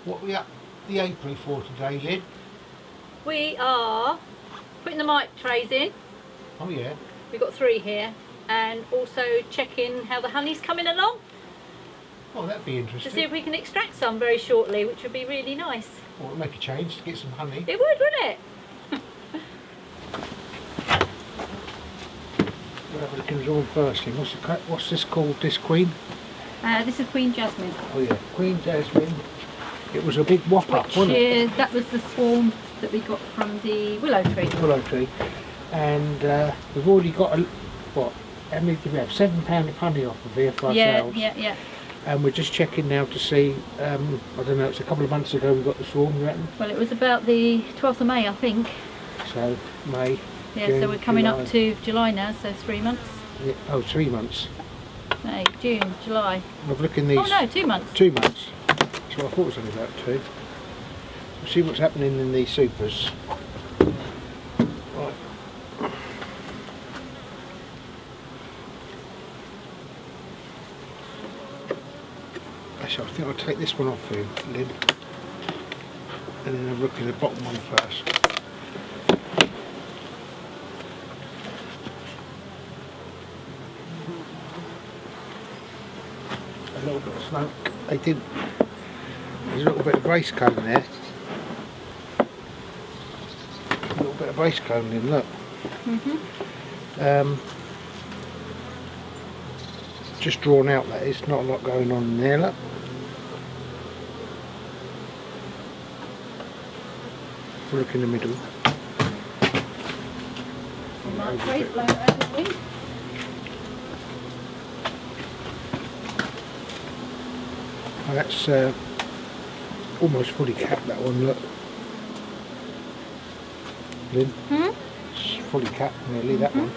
What are we up the apiary for today, Lynn? We are putting the mite trays in. Oh yeah. We've got 3 here, and also checking how the honey's coming along Oh, that'd be to interesting. see if we can extract some very shortly, which would be really nice. Well, it'll make a change to get some honey. It would, wouldn't it? We'll have a look at the one first, Lynn. What's this called, this queen? This is Queen Jasmine. Oh yeah, Queen Jasmine. It was a big whop up, wasn't it? That was the swarm that we got from the willow tree. Willow tree. And we've already got how many do we have? £7 of honey off of here for ourselves. Yeah. And we're just checking now to see, I don't know, it's a couple of months ago we got the swarm, you reckon? Well, it was about the 12th of May, I think. So, May. Yeah, June, so we're coming July. up to July now, so 3 months. Yeah, oh, 3 months. May, June, July. I've looked in these. Oh no, 2 months. 2 months. So I thought it was only about 2. We'll see what's happening in these supers. Right. Actually, I think I'll take this one off for you, Lynn. And then I'll look at the bottom one first. A little bit of smoke. They did. There's a little bit of brace cone there. A little bit of brace cone in, look. Just drawn out, that is. Not a lot going on in there, look. We'll look in the middle. Oh, that's almost fully capped, that one, look. Lynn? It's fully capped nearly, that one.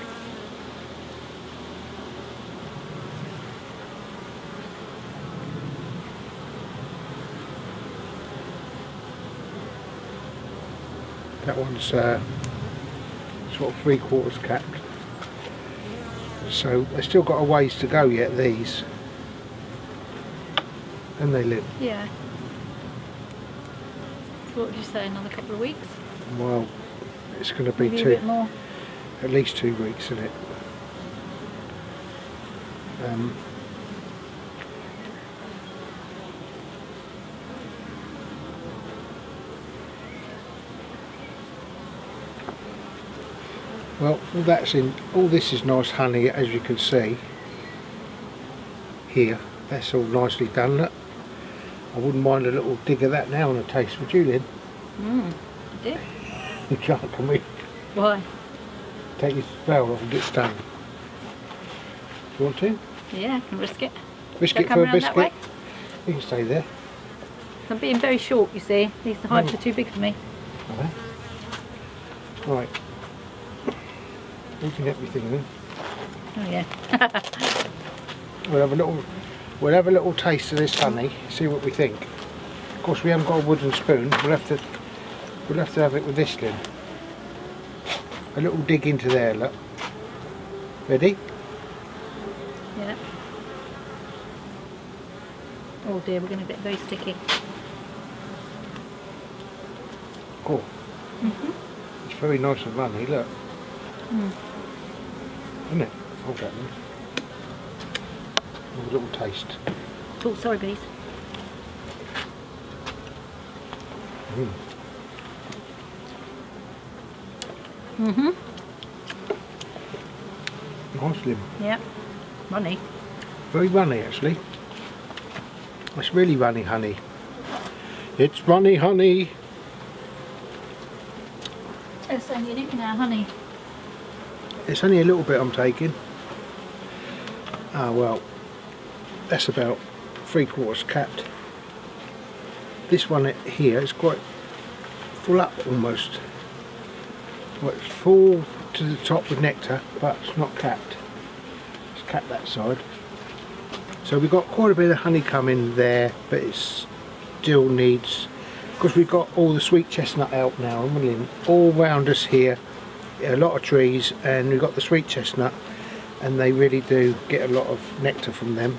That one's sort of 3/4 capped. So they've still got a ways to go yet, these. And they live. Yeah. So what would you say, another couple of weeks? Well, it's going to be Maybe a bit more. at least 2 weeks, isn't it? Well, all this is nice honey, as you can see here. That's all nicely done, look. I wouldn't mind a little dig of that now on a taste, would you, Lynn? You do? You can't, can we? Why? Take your spell off and get stung. You want to? Yeah, I can risk it. Biscuit Shall I for come a round that biscuit? way? You can stay there. I'm being very short, you see. These hives are too big for me. Okay. Right. Looking at everything then. Oh yeah. We'll have a little taste of this honey, see what we think. Of course we haven't got a wooden spoon, we'll have to have it with this then. A little dig into there, look. Ready? Yeah. Oh dear, we're going to get very sticky. Oh. It's very nice and runny, look. Isn't it? Hold that one. Have a little taste. Oh, sorry bees. Nice, Lim. Yeah. Runny. Very runny actually. It's really runny honey. It's runny honey. It's only a nip in our honey. It's only a little bit I'm taking. Ah well, that's about 3/4 capped. This one here is quite full up almost. Well, it's full to the top with nectar, but it's not capped. It's capped that side. So we've got quite a bit of honeycomb in there, but it still needs, because we've got all the sweet chestnut out now, and we're all round us here, a lot of trees, and we've got the sweet chestnut, and they really do get a lot of nectar from them.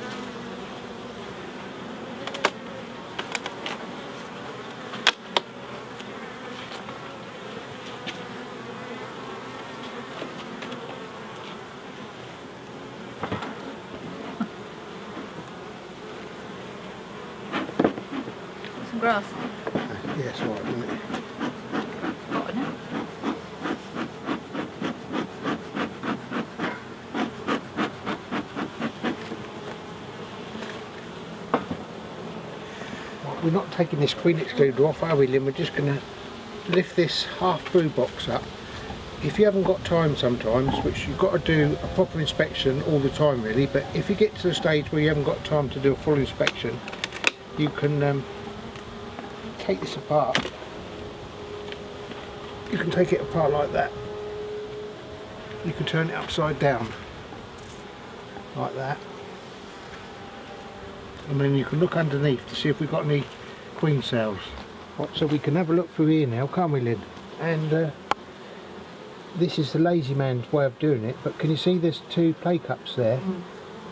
some grass. Yeah, it's alright, isn't it? Hot, isn't it? We're not taking this queen excluder off, are we, Lynn? We're just going to lift this half brew box up. If you haven't got time sometimes, which you've got to do a proper inspection all the time really, but if you get to the stage where you haven't got time to do a full inspection, you can take this apart. You can take it apart like that. You can turn it upside down like that, and then you can look underneath to see if we've got any queen cells. Right, so we can have a look through here now, can't we, Lynn? And this is the lazy man's way of doing it, but can you see there's two play cups there?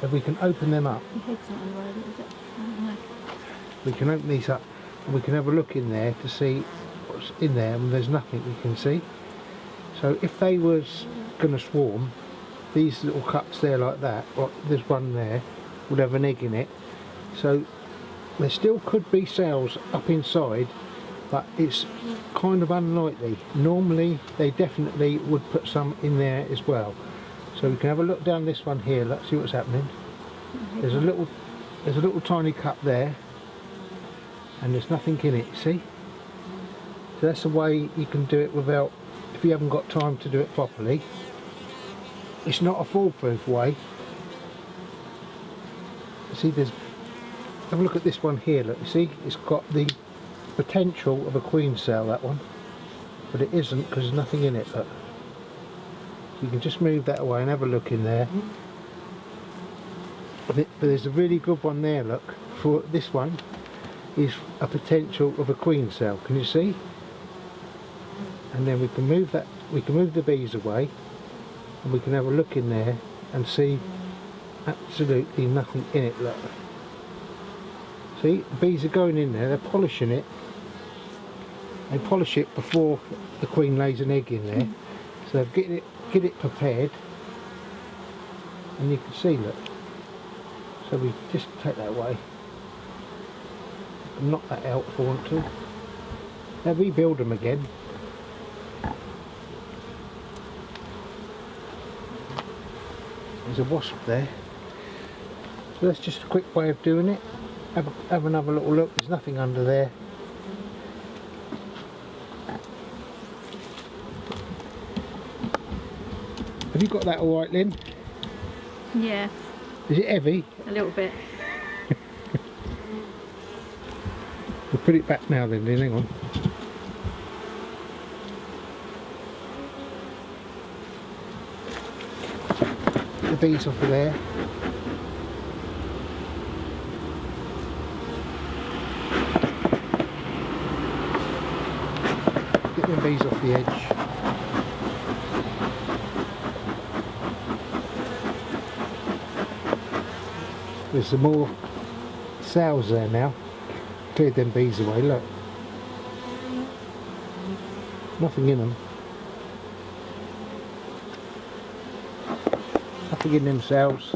If we can open them up, Your head's not on the road, is it? I don't know. we can open these up and we can have a look in there to see what's in there, and there's nothing we can see. So if they was going to swarm, these little cups there like that, well, there's one there, would have an egg in it. So there still could be cells up inside, but it's kind of unlikely. Normally they definitely would put some in there as well. So we can have a look down this one here. Let's see what's happening. There's a little tiny cup there, and there's nothing in it, see? So that's the way you can do it without, if you haven't got time to do it properly. It's not a foolproof way. See, there's, have a look at this one here, look, you see, it's got the potential of a queen cell, that one, but it isn't because there's nothing in it. Look, so you can just move that away and have a look in there. But there's a really good one there, look, for this one is a potential of a queen cell, can you see? And then we can move that, we can move the bees away, and we can have a look in there and see absolutely nothing in it, look. See, the bees are going in there, they're polishing it. They polish it before the queen lays an egg in there. So they're get it prepared, and you can see, look. So we just take that away. Knock that out if I want to. Now rebuild them again. There's a wasp there. So that's just a quick way of doing it. Have another little look, there's nothing under there. Have you got that alright, Lynn? Yeah. Is it heavy? A little bit. We'll put it back now then, Lynn, hang on. Get the bees off of there. Get them bees off the edge. There's some more cells there now. Cleared them bees away, look. Nothing in them. Nothing in them cells.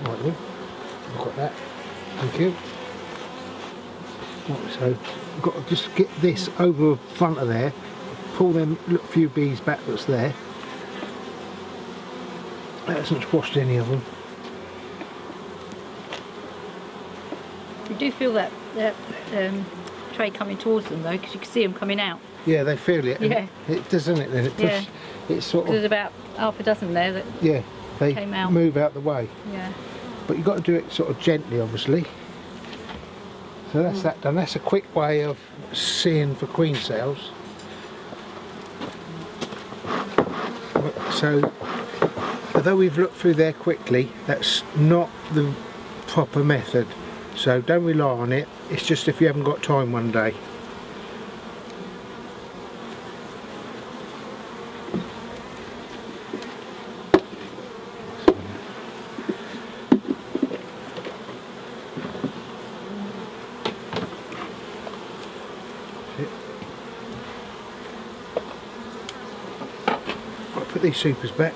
Right then, I've got that. Thank you. Right, so I've got to just get this over front of there, pull them little few bees back that's there. That hasn't squashed any of them. You do feel that tray coming towards them though, because you can see them coming out. Yeah, they feel it. Yeah. It doesn't it then? It Yeah. It's sort There's of, about half a dozen there that yeah, they came out. move out the way. Yeah. But you've got to do it sort of gently, obviously. So that's that done. That's a quick way of seeing for queen cells. So, although we've looked through there quickly, that's not the proper method. So don't rely on it. It's just if you haven't got time one day. put these supers back.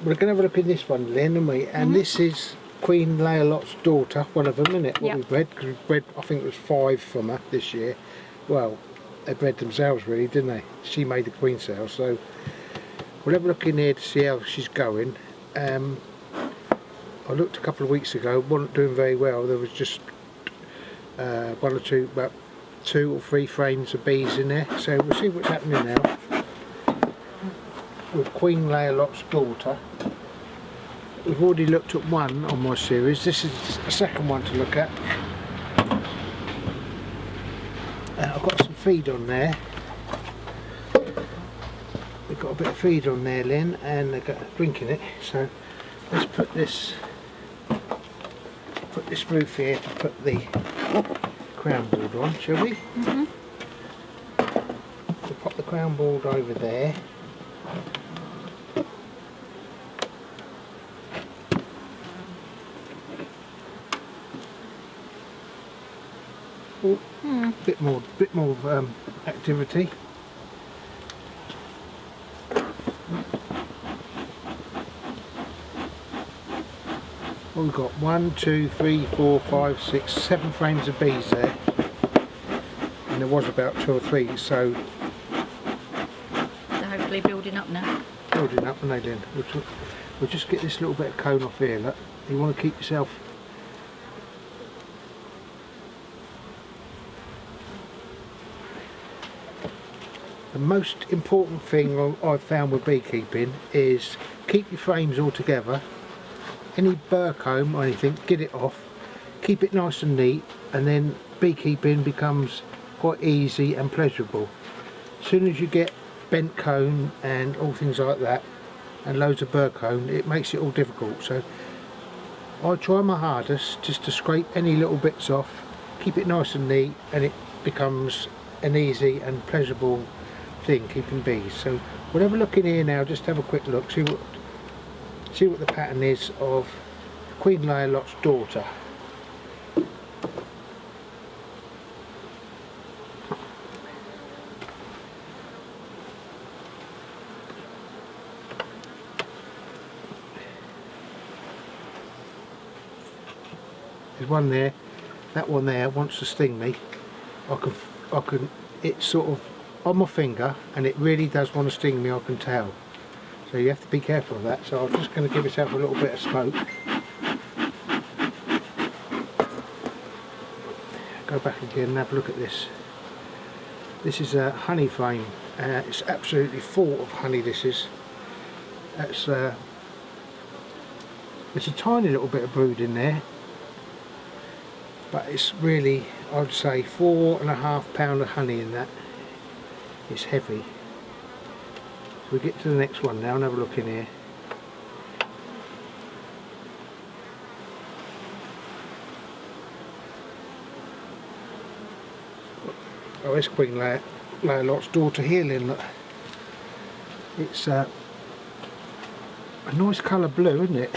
We're going to have a look in this one, Lynn, aren't we? And this is Queen Layalot's daughter, one of them, isn't it? What Yep. we bred, because we bred, I think it was 5 from her this year. Well, they bred themselves really, didn't they? She made the queen cell, so we'll have a look in here to see how she's going. I looked a couple of weeks ago, wasn't doing very well. There was just one or two, about 2 or 3 frames of bees in there. So we'll see what's happening now with Queen Layalot's daughter. We've already looked at one on my series. This is a second one to look at. I've got some feed on there. We've got a bit of feed on there, Lynn, and they've got drinking it. So let's put this roof here to put the crown board on, shall we? We'll pop the crown board over there. Bit more activity. Well, we've got 1, 2, 3, 4, 5, 6, 7 frames of bees there, and there was about 2 or 3, so They're hopefully building up now. building up, and they did. We'll just get this little bit of cone off here. Look, you want to keep yourself. The most important thing I've found with beekeeping is keep your frames all together. Any burr comb or anything, get it off, keep it nice and neat, and then beekeeping becomes quite easy and pleasurable. As soon as you get bent comb and all things like that, and loads of burr comb, it makes it all difficult. So I try my hardest just to scrape any little bits off, keep it nice and neat, and it becomes an easy and pleasurable thing keeping bees. So we'll have a look in here now, just have a quick look, see what the pattern is of Queen Layalot's daughter. There's one there, that one there wants to sting me. I can, it's sort of on my finger, and it really does want to sting me, I can tell. So you have to be careful of that. So I'm just going to give myself a little bit of smoke. Go back again and have a look at this. This is a honey frame. It's absolutely full of honey, this is. It's a tiny little bit of brood in there, but it's really, I'd say, 4.5 pounds of honey in that. It's heavy. So we get to the next one now and have a look in here. Oh, it's Queen Layalot's daughter here, Lynn. Look. It's a nice colour blue, isn't it?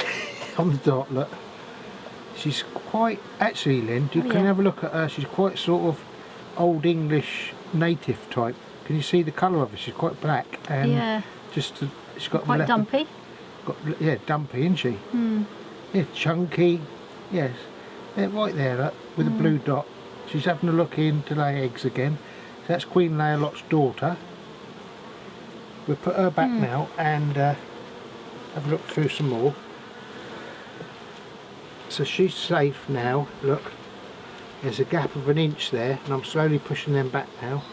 On the dot, look. She's quite, actually, Lynn, you can have a look at her. She's quite sort of old English native type. Can you see the colour of her? She's quite black and just she's got quite dumpy. Dumpy, isn't she? Yeah, chunky. Yes, right there, look, with a blue dot. She's having a look in to lay eggs again. So that's Queen Layalot's daughter. We'll put her back now and have a look through some more. So she's safe now. Look, there's a gap of 1 inch there, and I'm slowly pushing them back now.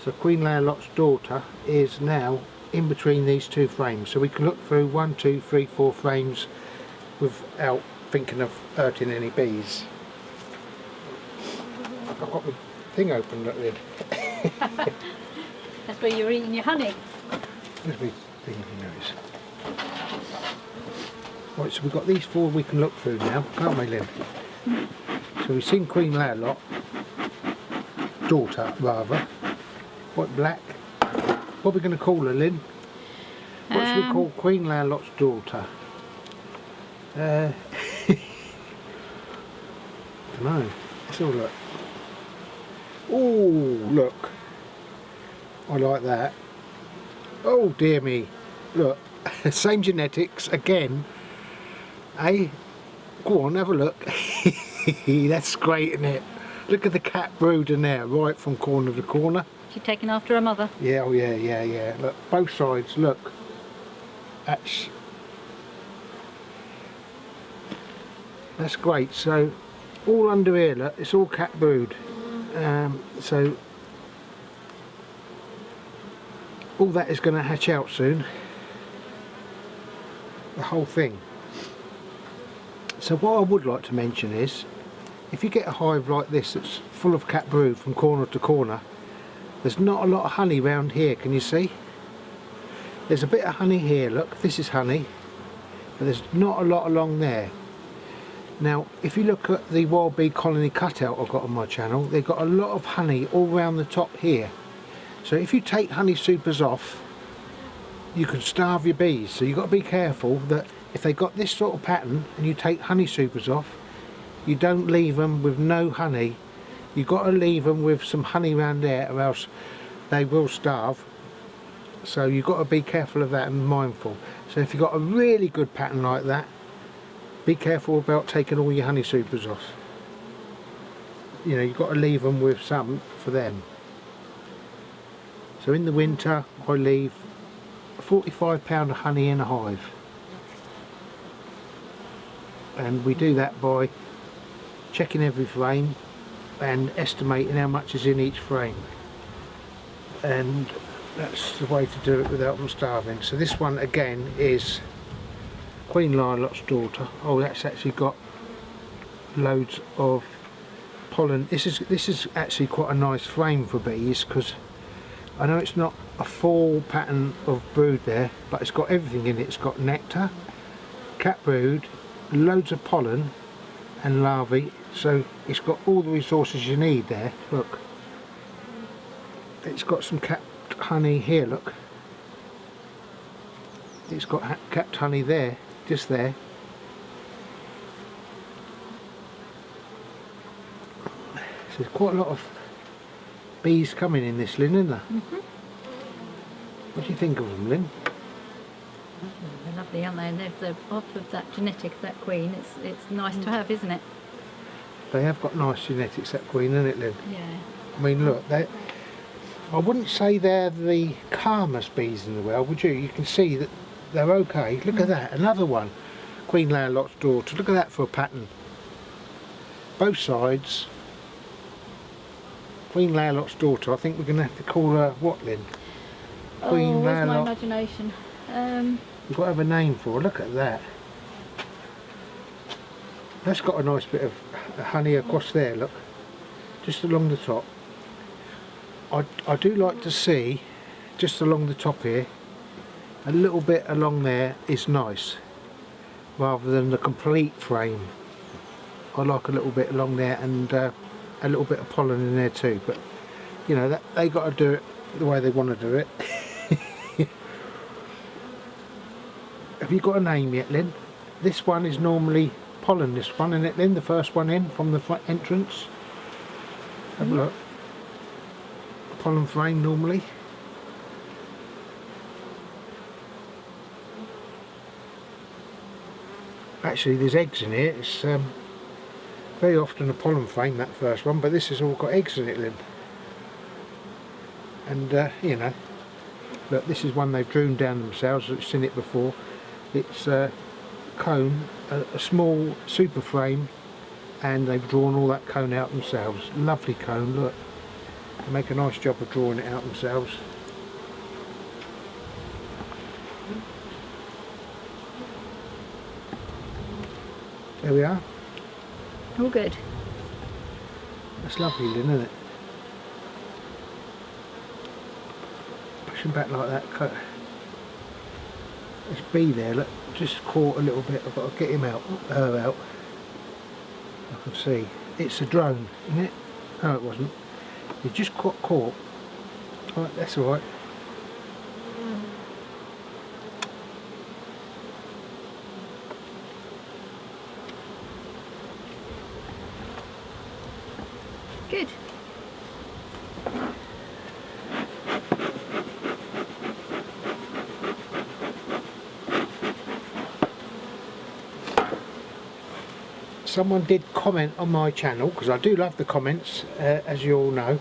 So Queen Layalot's daughter is now in between these 2 frames, so we can look through 1, 2, 3, 4 frames without thinking of hurting any bees. I've got the thing open, look, Lynn. That's where you're eating your honey. Where's my thing, if you notice? Right, so we've got these 4 we can look through now, can't we, Lynn? So we've seen Queen Lalot, daughter rather, white black. What are we going to call her, Lynn? What should we call Queen Lalot's daughter? I don't know. Let's have a look. Oh, look. I like that. Oh dear me. Look. Same genetics again. Hey, go on, have a look. That's great, isn't it? Look at the cat brood in there, right from corner to corner. She's taken after her mother. Yeah, oh yeah. Look, both sides, look. That's great. So, all under here, look, it's all cat brood. So, all that is going to hatch out soon. The whole thing. So what I would like to mention is, if you get a hive like this that's full of cat brood from corner to corner, there's not a lot of honey round here, can you see? There's a bit of honey here, look, this is honey, but there's not a lot along there. Now if you look at the wild bee colony cutout I've got on my channel, they've got a lot of honey all round the top here. So if you take honey supers off, you can starve your bees. So you've got to be careful that if they got this sort of pattern and you take honey supers off, you don't leave them with no honey. You've got to leave them with some honey around there, or else they will starve. So you've got to be careful of that and mindful. So if you've got a really good pattern like that, be careful about taking all your honey supers off. You know, you've got to leave them with some for them. So in the winter I leave 45 pound of honey in a hive, and we do that by checking every frame and estimating how much is in each frame, and that's the way to do it without them starving. So this one again is Queen Lalot's daughter. Oh, that's actually got loads of pollen. This is actually quite a nice frame for bees, because I know it's not a full pattern of brood there, but it's got everything in it. It's got nectar, cat brood, loads of pollen and larvae, so it's got all the resources you need there. Look, it's got some capped honey here, look. It's got capped honey there, just there. So there's quite a lot of bees coming in this, Lynn, isn't there? What do you think of them, Lynn? They're lovely, aren't they? And they're off of that genetic, that queen. It's nice to have, isn't it? They have got nice genetics, that queen, isn't it, Lynn? Yeah. I mean, look, I wouldn't say they're the calmest bees in the world, would you? You can see that they're okay. Look at that, another one. Queen Lalot's daughter. Look at that for a pattern. Both sides. Queen Lalot's daughter. I think we're going to have to call her what, Lynn? Queen where's my Lalot. imagination? We've got to have a name for her. Look at that. That's got a nice bit of honey across there, look. Just along the top. I do like to see, just along the top here, a little bit along there is nice, rather than the complete frame. I like a little bit along there, and a little bit of pollen in there too, but you know, that they got to do it the way they want to do it. Have you got a name yet, Lynn? This one is normally pollen, this one, isn't it, Lynn? The first one in from the front entrance. Have a look. Pollen frame normally. Actually, there's eggs in here. It's very often a pollen frame, that first one, but this has all got eggs in it, Lynn. And you know, look, this is one they've drewn down themselves. I've seen it before. It's a cone, a small super frame, and they've drawn all that cone out themselves. Lovely cone, look. They make a nice job of drawing it out themselves. There we are. All good. That's lovely, Lynn, isn't it? Pushing back like that. There's a bee there, look, just caught a little bit. I've got to get him out, her out. I can see. It's a drone, isn't it? No, it wasn't. He just got caught. Alright, that's alright. Good. Someone did comment on my channel, because I do love the comments, as you all know.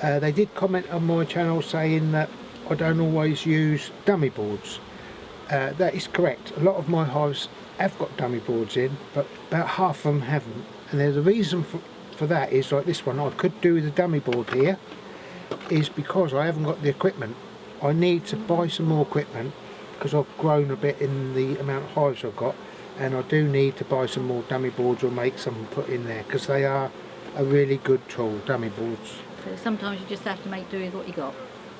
They did comment on my channel saying that I don't always use dummy boards. That is correct. A lot of my hives have got dummy boards in, but about half of them haven't. And there's a reason for that is like this one. I could do with a dummy board here, is because I haven't got the equipment. I need to buy some more equipment because I've grown a bit in the amount of hives I've got, and I do need to buy some more dummy boards or make some and put in there, because they are a really good tool, dummy boards. So sometimes you just have to make do with what you got.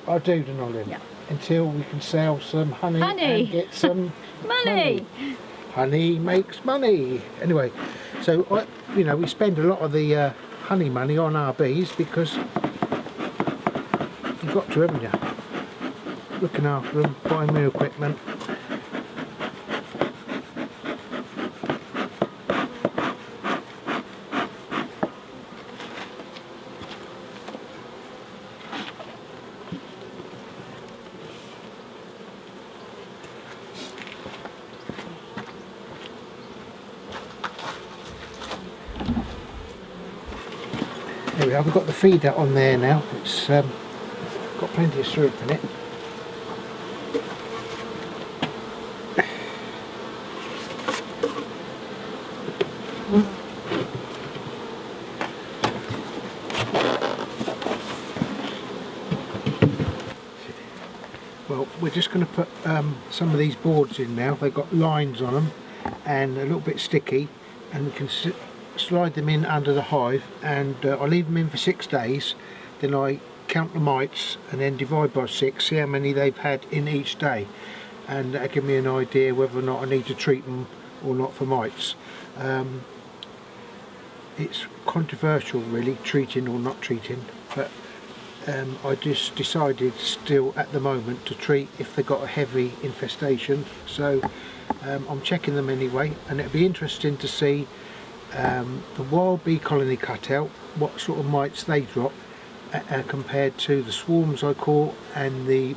I do, Denolin. Yeah. Until we can sell some honey, and get some Money! Honey makes money. Anyway, so you know, we spend a lot of the honey money on our bees because you've got to, haven't you? Looking after them, buying new equipment. There we are, we've got the feeder on there now. It's got plenty of syrup in it. Well, we're just going to put some of these boards in now. They've got lines on them and a little bit sticky, and we can slide them in under the hive, and I leave them in for 6 days. Then I count the mites and then divide by 6, see how many they've had in each day, and that'll give me an idea whether or not I need to treat them or not for mites. It's controversial really, treating or not treating, but I just decided still at the moment to treat if they got a heavy infestation, so I'm checking them anyway, and it'll be interesting to see the wild bee colony cutout, what sort of mites they drop compared to the swarms I caught and the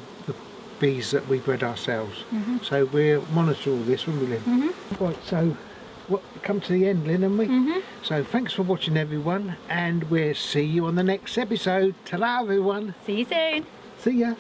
bees that we bred ourselves. So we'll monitor all this, won't we, Lynn? Right, so come to the end, Lynn, haven't we? So thanks for watching everyone, and we'll see you on the next episode. Ta-ra everyone! See you soon! See ya!